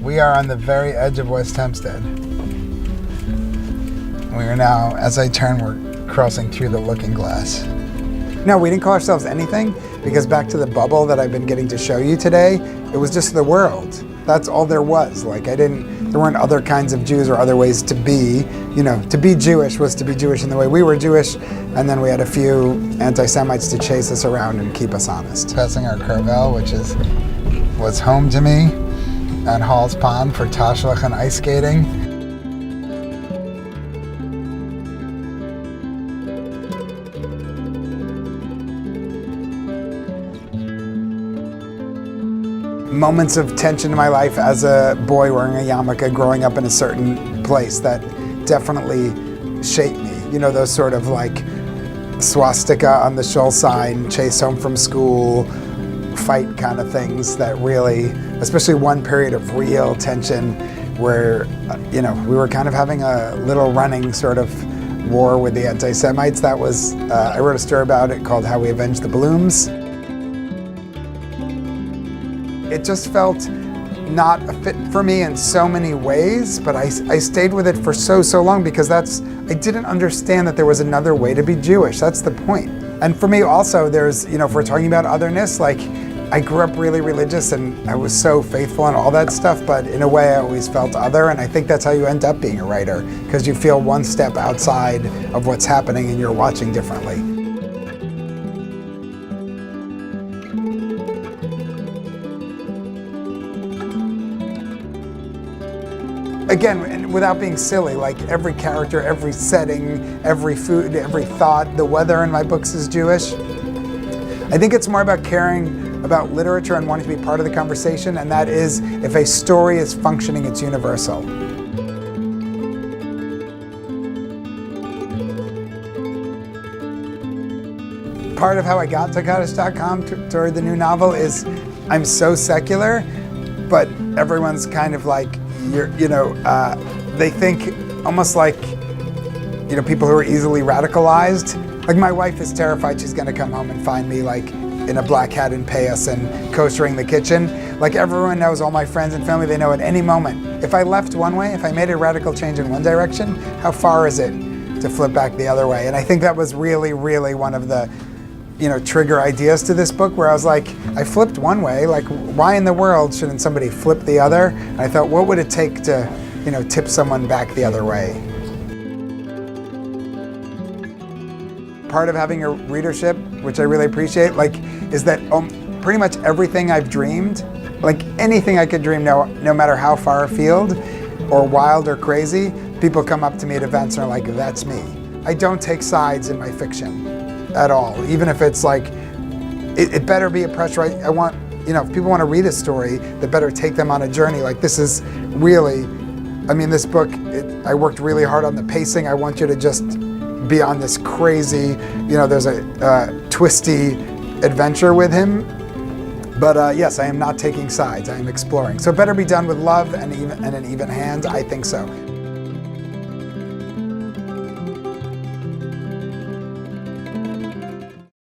We are on the very edge of West Hempstead. We are now, as I turn, we're crossing through the looking glass. No, we didn't call ourselves anything because back to the bubble that I've been getting to show you today, it was just the world. That's all there was. Like there weren't other kinds of Jews or other ways to be. You know, to be Jewish was to be Jewish in the way we were Jewish, and then we had a few anti-Semites to chase us around and keep us honest. Passing our Carvel, which was home to me, at Hall's Pond for Tashlach and ice skating. Moments of tension in my life as a boy wearing a yarmulke, growing up in a certain place that definitely shaped me. You know, those sort of like swastika on the shul sign, chase home from school, fight kind of things that really, especially one period of real tension where, you know, we were kind of having a little running sort of war with the anti-Semites. That was, I wrote a story about it called How We Avenged the Blooms. It just felt not a fit for me in so many ways, but I stayed with it for so long because I didn't understand that there was another way to be Jewish. That's the point. And for me also, there's, you know, if we're talking about otherness, like I grew up really religious and I was so faithful and all that stuff, but in a way I always felt other, and I think that's how you end up being a writer, because you feel one step outside of what's happening and you're watching differently. Again, and without being silly, like every character, every setting, every food, every thought, the weather in my books is Jewish. I think it's more about caring about literature and wanting to be part of the conversation, and that is, if a story is functioning, it's universal. Part of how I got to Kaddish.com toward the new novel is I'm so secular, but everyone's kind of like, they think almost like, you know, people who are easily radicalized. Like my wife is terrified she's gonna come home and find me like in a black hat and payas and koshering the kitchen. Like everyone knows, all my friends and family, they know at any moment, if I left one way, if I made a radical change in one direction, how far is it to flip back the other way? And I think that was really, really one of the, you know, trigger ideas to this book, where I was like, I flipped one way, like why in the world shouldn't somebody flip the other? And I thought, what would it take to, you know, tip someone back the other way? Part of having a readership, which I really appreciate, like, is that pretty much everything I've dreamed, like anything I could dream, no matter how far afield or wild or crazy, people come up to me at events and are like, that's me. I don't take sides in my fiction at all, even if it's like, it better be a pressure. I want, you know, if people want to read a story, they better take them on a journey. Like this is really, I mean, this book, I worked really hard on the pacing. I want you to just be on this crazy, you know, there's a twisty adventure with him. But yes, I am not taking sides, I am exploring. So it better be done with love and an even hand, I think so.